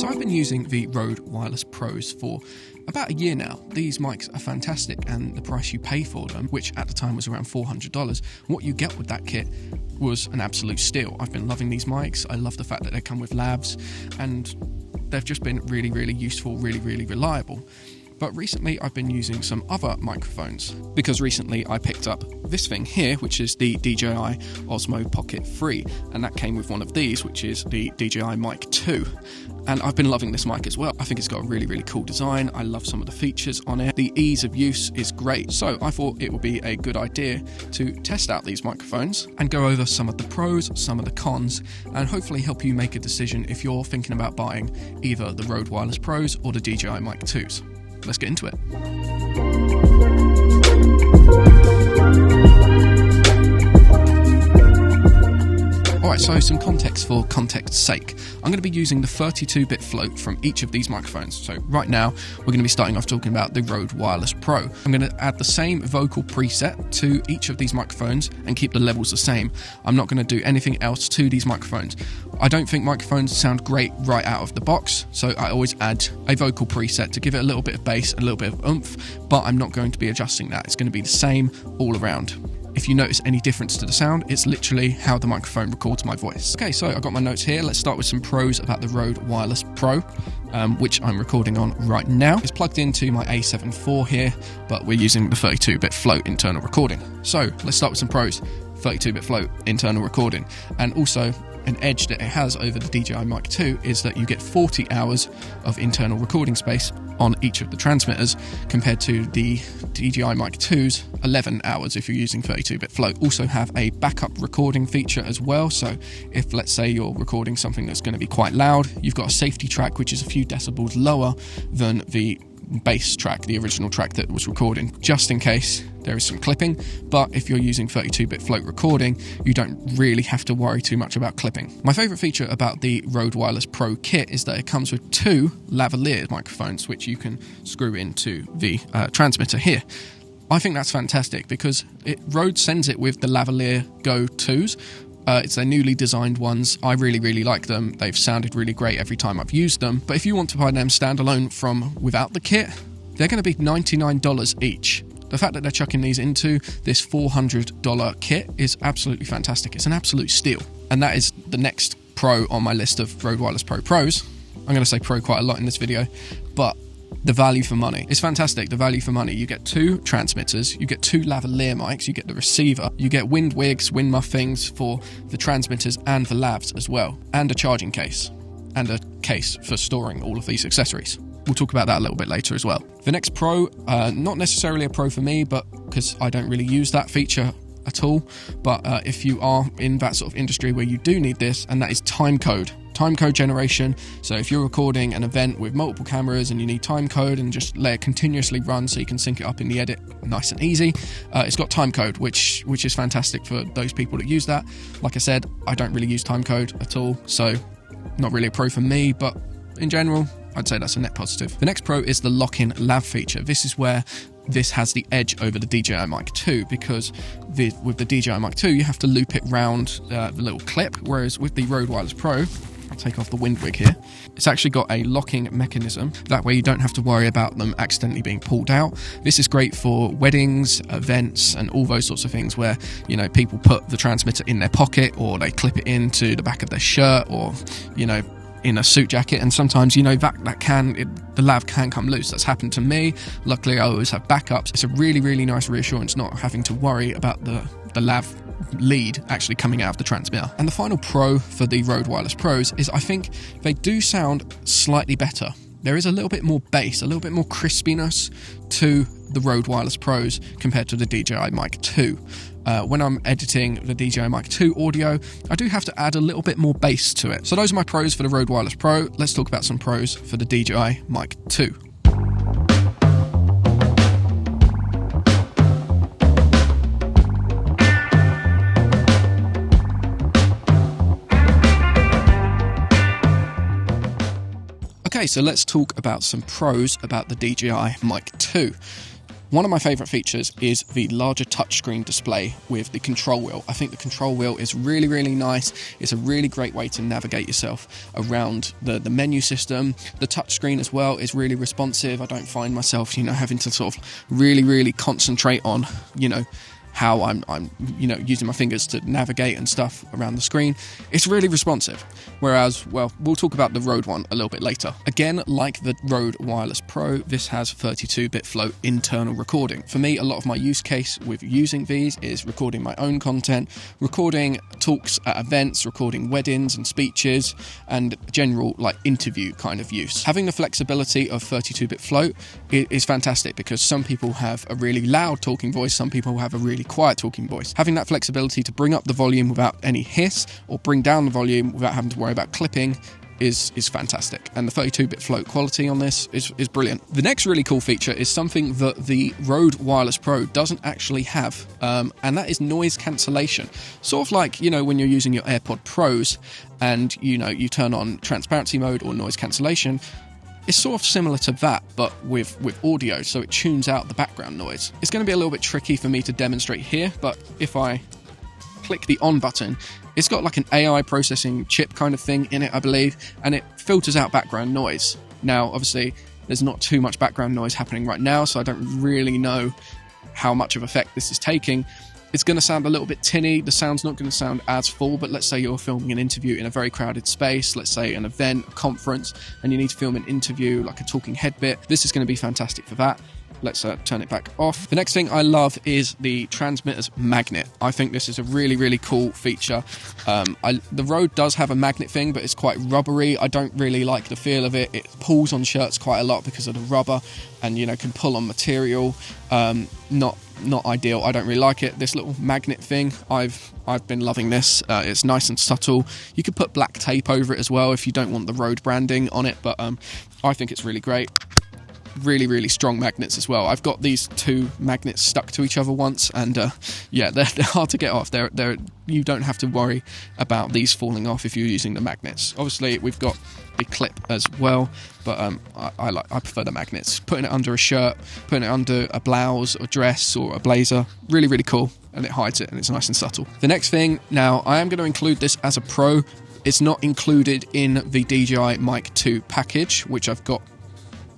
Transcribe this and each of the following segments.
So I've been using the Rode Wireless Pros for about a year now. These mics are fantastic, and the price you pay for them, which at the time was around $400, what you get with that kit was an absolute steal. I've been loving these mics. I love the fact that they come with lavs, and they've just been really, really useful, really, really reliable. But recently I've been using some other microphones, because recently I picked up this thing here, which is the DJI Osmo Pocket 3, and that came with one of these, which is the DJI Mic 2. And I've been loving this mic as well. I think it's got a really, really cool design. I love some of the features on it. The ease of use is great. So I thought it would be a good idea to test out these microphones and go over some of the pros, some of the cons, and hopefully help you make a decision if you're thinking about buying either the Rode Wireless Pros or the DJI Mic 2s. Let's get into it. Alright, so some context for context's sake. I'm going to be using the 32-bit float from each of these microphones. So right now, we're going to be starting off talking about the Rode Wireless Pro. I'm going to add the same vocal preset to each of these microphones and keep the levels the same. I'm not going to do anything else to these microphones. I don't think microphones sound great right out of the box, so I always add a vocal preset to give it a little bit of bass, a little bit of oomph, but I'm not going to be adjusting that. It's going to be the same all around. If you notice any difference to the sound, it's literally how the microphone records my voice. Okay, so I've got my notes here. Let's start with some pros about the Rode Wireless Pro, which I'm recording on right now. It's plugged into my A7 IV here, but we're using the 32-bit float internal recording. So let's start with some pros. 32-bit float internal recording, and also an edge that it has over the DJI Mic 2 is that you get 40 hours of internal recording space on each of the transmitters, compared to the DJI Mic 2's 11 hours if you're using 32-bit float. Also have a backup recording feature as well, so if let's say you're recording something that's going to be quite loud, you've got a safety track which is a few decibels lower than the bass track, the original track that was recording, just in case there is some clipping. But if you're using 32-bit float recording, you don't really have to worry too much about clipping. My favourite feature about the Rode Wireless Pro kit is that it comes with two lavalier microphones which you can screw into the transmitter here. I think that's fantastic because Rode sends it with the lavalier Go 2s. It's their newly designed ones. I really, really like them. They've sounded really great every time I've used them. But if you want to buy them standalone from without the kit, they're going to be $99 each. The fact that they're chucking these into this $400 kit is absolutely fantastic. It's an absolute steal. And that is the next pro on my list of Rode Wireless Pro pros. I'm going to say pro quite a lot in this video, but the value for money is fantastic. The value for money. You get two transmitters, you get two lavalier mics, you get the receiver, you get wind wigs, wind muffings for the transmitters and the lavs as well, and a charging case, and a case for storing all of these accessories. We'll talk about that a little bit later as well. The next pro, not necessarily a pro for me, but because I don't really use that feature at all, but if you are in that sort of industry where you do need this, and that is timecode generation. So if you're recording an event with multiple cameras and you need timecode and just let it continuously run so you can sync it up in the edit nice and easy, it's got timecode, which is fantastic for those people that use that. Like I said, I don't really use timecode at all, so not really a pro for me, but in general, I'd say that's a net positive. The next pro is the lock-in lav feature. This is where this has the edge over the DJI Mic 2, because with the DJI Mic 2 you have to loop it round the little clip, whereas with the Rode Wireless Pro, I'll take off the wind wig here, it's actually got a locking mechanism. That way you don't have to worry about them accidentally being pulled out. This is great for weddings, events, and all those sorts of things where, you know, people put the transmitter in their pocket, or they clip it into the back of their shirt, or, you know, in a suit jacket, and sometimes, you know, the lav can come loose. That's happened to me. Luckily, I always have backups. It's a really, really nice reassurance not having to worry about the lav lead actually coming out of the transmitter. And the final pro for the Rode Wireless Pros is I think they do sound slightly better. There is a little bit more bass, a little bit more crispiness to the Rode Wireless Pros compared to the DJI Mic 2. When I'm editing the DJI Mic 2 audio, I do have to add a little bit more bass to it. So those are my pros for the Rode Wireless Pro. Let's talk about some pros for the DJI Mic 2. Okay, so let's talk about some pros about the DJI Mic 2. One of my favourite features is the larger touchscreen display with the control wheel. I think the control wheel is really, really nice. It's a really great way to navigate yourself around the menu system. The touchscreen as well is really responsive. I don't find myself, having to sort of really concentrate on, how I'm using my fingers to navigate and stuff around the screen. It's really responsive. Whereas, well, we'll talk about the Rode one a little bit later. Again, like the Rode Wireless Pro, this has 32-bit float internal recording. For me, a lot of my use case with using these is recording my own content, recording talks at events, recording weddings and speeches, and general interview kind of use. Having the flexibility of 32-bit float is fantastic, because some people have a really loud talking voice, some people have a really quiet talking voice. Having that flexibility to bring up the volume without any hiss or bring down the volume without having to worry about clipping is fantastic, and the 32-bit float quality on this is brilliant. The next really cool feature is something that the Rode Wireless Pro doesn't actually have, and that is noise cancellation. Sort of like, when you're using your AirPod Pros and you turn on transparency mode or noise cancellation. It's sort of similar to that, but with audio, so it tunes out the background noise. It's going to be a little bit tricky for me to demonstrate here, but if I click the on button, it's got like an AI processing chip kind of thing in it, I believe, and it filters out background noise. Now, obviously, there's not too much background noise happening right now, so I don't really know how much of effect this is taking. It's going to sound a little bit tinny. The sound's not going to sound as full, but let's say you're filming an interview in a very crowded space, let's say an event, a conference, and you need to film an interview, like a talking head bit. This is going to be fantastic for that. Let's turn it back off. The next thing I love is the transmitter's magnet. I think this is a really cool feature. The Rode does have a magnet thing, but it's quite rubbery. I don't really like the feel of it. It pulls on shirts quite a lot because of the rubber, and can pull on material. Not ideal. I don't really like it. This little magnet thing, I've been loving this. It's nice and subtle. You could put black tape over it as well if you don't want the Rode branding on it, but I think it's really great. Really strong magnets as well. I've got these two magnets stuck to each other once, and they're hard to get off. You don't have to worry about these falling off if you're using the magnets. Obviously, we've got a clip as well, but I prefer the magnets. Putting it under a shirt, putting it under a blouse or dress or a blazer, really cool, and it hides it, and it's nice and subtle. The next thing, now I am going to include this as a pro. It's not included in the DJI Mic 2 package, which I've got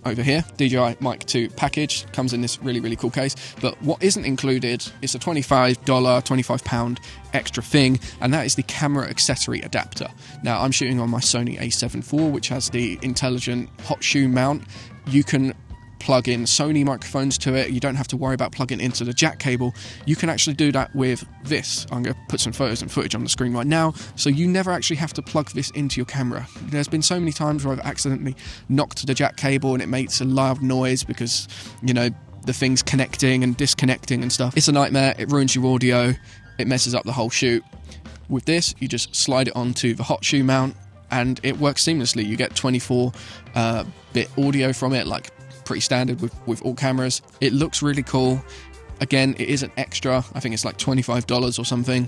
over here. DJI Mic 2 package comes in this really cool case, but what isn't included is a £25 extra thing, and that is the camera accessory adapter. Now, I'm shooting on my Sony a7 IV, which has the intelligent hot shoe mount. You can plug in Sony microphones to it. You don't have to worry about plugging into the jack cable. You can actually do that with this. I'm going to put some photos and footage on the screen right now, so you never actually have to plug this into your camera. There's been so many times where I've accidentally knocked the jack cable and it makes a loud noise because, the thing's connecting and disconnecting and stuff. It's a nightmare. It ruins your audio. It messes up the whole shoot. With this, you just slide it onto the hot shoe mount and it works seamlessly. You get 24-bit audio from it, like pretty standard with all cameras. It looks really cool. Again, it is an extra. I think it's like $25 or something.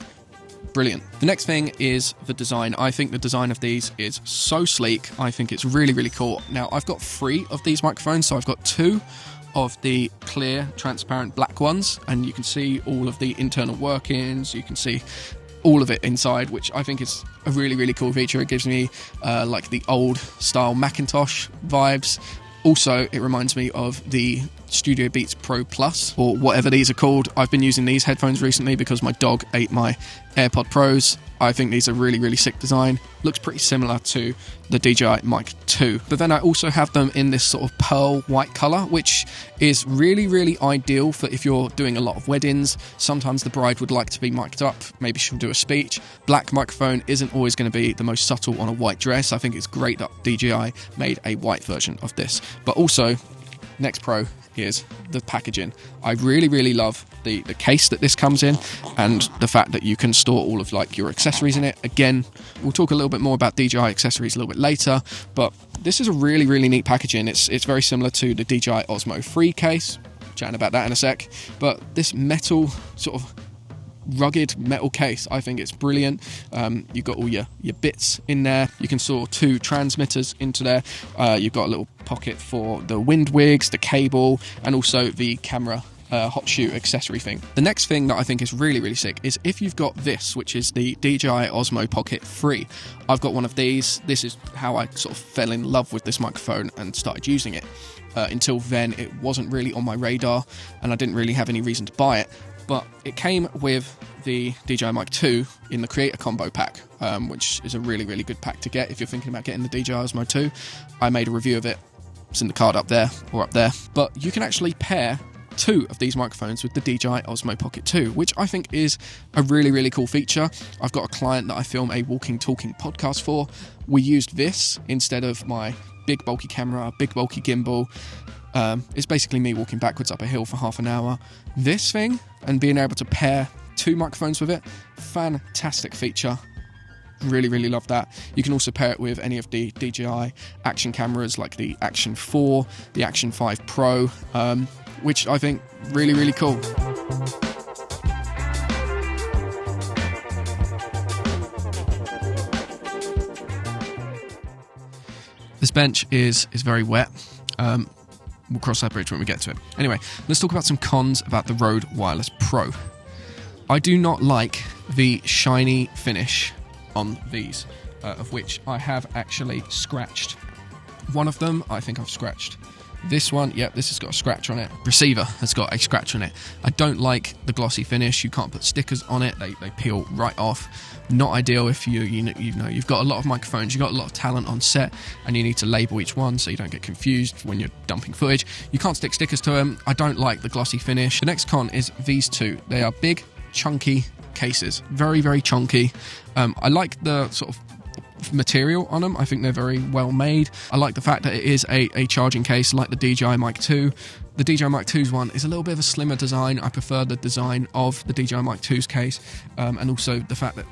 Brilliant. The next thing is the design. I think the design of these is so sleek. I think it's really cool. Now, I've got 3 of these microphones, so I've got 2 of the clear, transparent black ones, and you can see all of the internal workings. You can see all of it inside, which I think is a really cool feature. It gives me like the old style Macintosh vibes. Also, it reminds me of the Studio Beats Pro Plus, or whatever these are called. I've been using these headphones recently because my dog ate my AirPod Pros. I think these are really sick design. Looks pretty similar to the DJI Mic 2. But then I also have them in this sort of pearl white colour, which is really ideal for if you're doing a lot of weddings. Sometimes the bride would like to be mic'd up. Maybe she'll do a speech. Black microphone isn't always going to be the most subtle on a white dress. I think it's great that DJI made a white version of this. But also, next pro is the packaging. I really love the case that this comes in, and the fact that you can store all of like your accessories in it. Again, we'll talk a little bit more about DJI accessories a little bit later, but this is a really neat packaging. It's very similar to the DJI Osmo 3 case. Chatting about that in a sec. But this metal sort of rugged metal case, I think it's brilliant. You've got all your bits in there. You can store 2 transmitters into there. You've got a little pocket for the wind wigs, the cable, and also the camera hot shoe accessory thing. The next thing that I think is really, really sick is if you've got this, which is the DJI Osmo Pocket 3. I've got one of these. This is how I sort of fell in love with this microphone and started using it. Until then, it wasn't really on my radar, and I didn't really have any reason to buy it. But it came with the DJI Mic 2 in the Creator Combo pack, which is a really, really good pack to get if you're thinking about getting the DJI Osmo 2. I made a review of it. It's in the card up there, or up there. But you can actually pair 2 of these microphones with the DJI Osmo Pocket 2, which I think is a really, really cool feature. I've got a client that I film a walking, talking podcast for. We used this instead of my big bulky camera, big bulky gimbal. It's basically me walking backwards up a hill for half an hour. This thing, and being able to pair 2 microphones with it, fantastic feature. Really, really love that. You can also pair it with any of the DJI action cameras like the Action 4, the Action 5 Pro, which I think really, really cool. This bench is very wet. We'll cross that bridge when we get to it. Anyway, let's talk about some cons about the Rode Wireless Pro. I do not like the shiny finish on these, of which I have actually scratched. One of them, I think I've scratched. This one, yep, this has got a scratch on it. Receiver has got a scratch on it. I don't like the glossy finish. You can't put stickers on it. They peel right off. Not ideal if you've got a lot of microphones, you've got a lot of talent on set, and you need to label each one so you don't get confused when you're dumping footage. You can't stick stickers to them. I don't like the glossy finish. The next con is these 2. They are big, chunky cases. Very, very chunky. I like the sort of material on them. I think they're very well made. I like the fact that it is a charging case like the DJI Mic 2. The DJI Mic 2's one is a little bit of a slimmer design. I prefer the design of the DJI Mic 2's case, and also the fact that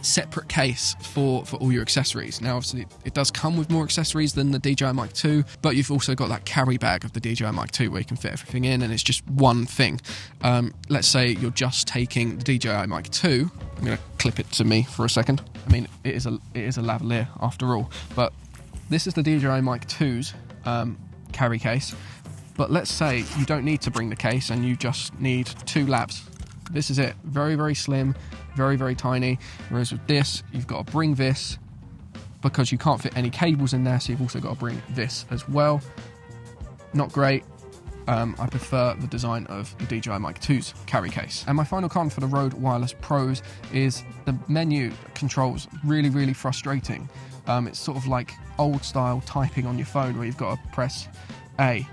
separate case for all your accessories. Now obviously it does come with more accessories than the DJI Mic 2, but you've also got that carry bag of the DJI Mic 2 where you can fit everything in and it's just one thing. Let's say you're just taking the DJI Mic 2. I'm going to clip it to me for a second. I mean, it is a lavalier after all, but this is the DJI Mic 2's carry case. But let's say you don't need to bring the case and you just need 2 labs. This is it. Very, very slim, very, very tiny. Whereas with this, you've got to bring this because you can't fit any cables in there, so you've also got to bring this as well. Not great. I prefer the design of the DJI Mic 2's carry case. And my final con for the Rode Wireless Pros is the menu controls really, really frustrating. It's sort of like old style typing on your phone where you've got to press A,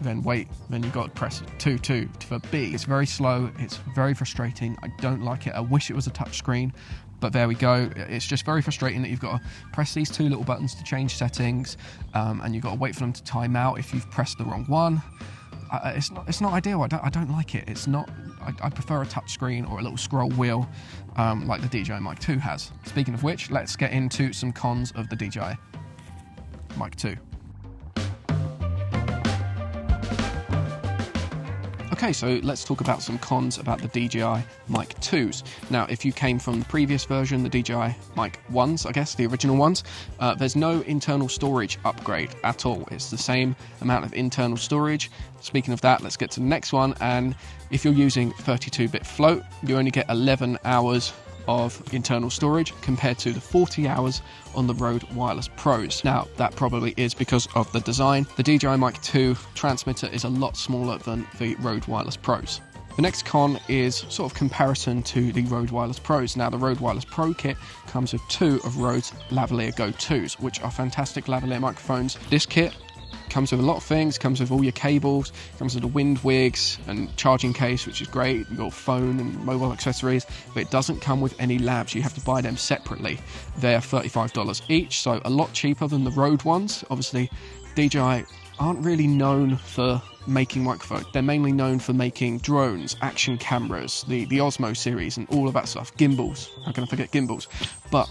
then wait, then you've got to press 2 for B. It's very slow, it's very frustrating. I don't like it. I wish it was a touch screen, but there we go. It's just very frustrating that you've got to press these 2 little buttons to change settings, and you've got to wait for them to time out if you've pressed the wrong one. It's not ideal. I don't like it. It's not. I prefer a touch screen or a little scroll wheel like the DJI Mic 2 has. Speaking of which, let's get into some cons of the DJI Mic 2. Okay, so let's talk about some cons about the DJI Mic 2s. Now, if you came from the previous version, the DJI Mic 1s, I guess, the original ones, there's no internal storage upgrade at all. It's the same amount of internal storage. Speaking of that, let's get to the next one. And if you're using 32-bit float, you only get 11 hours of internal storage compared to the 40 hours on the Rode Wireless Pros. Now, that probably is because of the design. The DJI Mic 2 transmitter is a lot smaller than the Rode Wireless Pros. The next con is sort of comparison to the Rode Wireless Pros. Now, the Rode Wireless Pro kit comes with 2 of Rode's lavalier Go 2s, which are fantastic lavalier microphones. This kit comes with a lot of things, comes with all your cables, comes with the wind wigs and charging case, which is great, your phone and mobile accessories, but it doesn't come with any labs. You have to buy them separately. They're $35 each, so a lot cheaper than the Rode ones. Obviously, DJI aren't really known for making microphones. They're mainly known for making drones, action cameras, the Osmo series and all of that stuff. Gimbals, how can I forget gimbals? But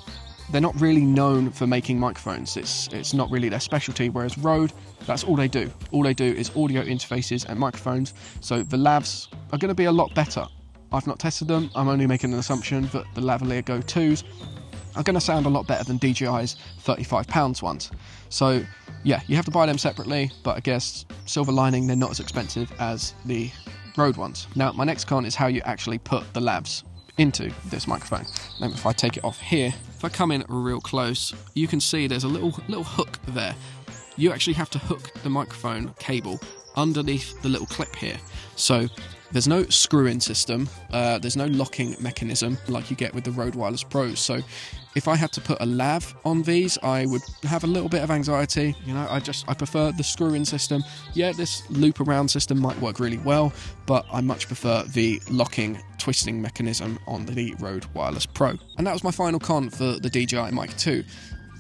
they're not really known for making microphones. It's not really their specialty, whereas Rode, that's all they do. All they do is audio interfaces and microphones, so the lavs are going to be a lot better. I've not tested them, I'm only making an assumption, but the lavalier Go 2s are going to sound a lot better than DJI's £35 ones. So yeah, you have to buy them separately, but I guess silver lining, they're not as expensive as the Rode ones. Now, my next con is how you actually put the lavs into this microphone. Now, if I take it off here, if I come in real close, you can see there's a little hook there. You actually have to hook the microphone cable underneath the little clip here. So there's no screw-in system, there's no locking mechanism like you get with the Rode Wireless Pros. So if I had to put a lav on these, I would have a little bit of anxiety. You know, I prefer the screw-in system. Yeah, this loop around system might work really well, but I much prefer the locking twisting mechanism on the Rode Wireless Pro. And that was my final con for the DJI Mic 2.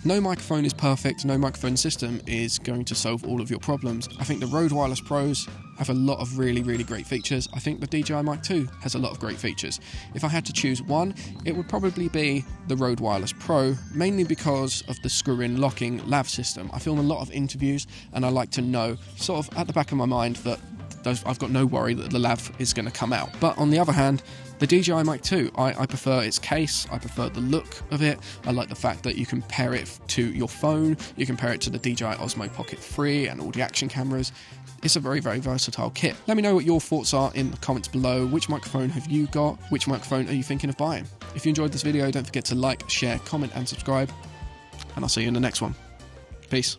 No microphone is perfect, no microphone system is going to solve all of your problems. I think the Rode Wireless Pros have a lot of really great features. I think the DJI Mic 2 has a lot of great features. If I had to choose one, it would probably be the Rode Wireless Pro, mainly because of the screw-in locking lav system. I film a lot of interviews and I like to know, sort of at the back of my mind, that I've got no worry that the lav is going to come out. But on the other hand, the DJI Mic 2, I prefer its case, I prefer the look of it, I like the fact that you can pair it to your phone, you can pair it to the DJI Osmo Pocket 3 and all the action cameras. It's a very versatile kit. Let me know what your thoughts are in the comments below. Which microphone have you got? Which microphone are you thinking of buying? If you enjoyed this video, don't forget to like, share, comment and subscribe. And I'll see you in the next one. Peace.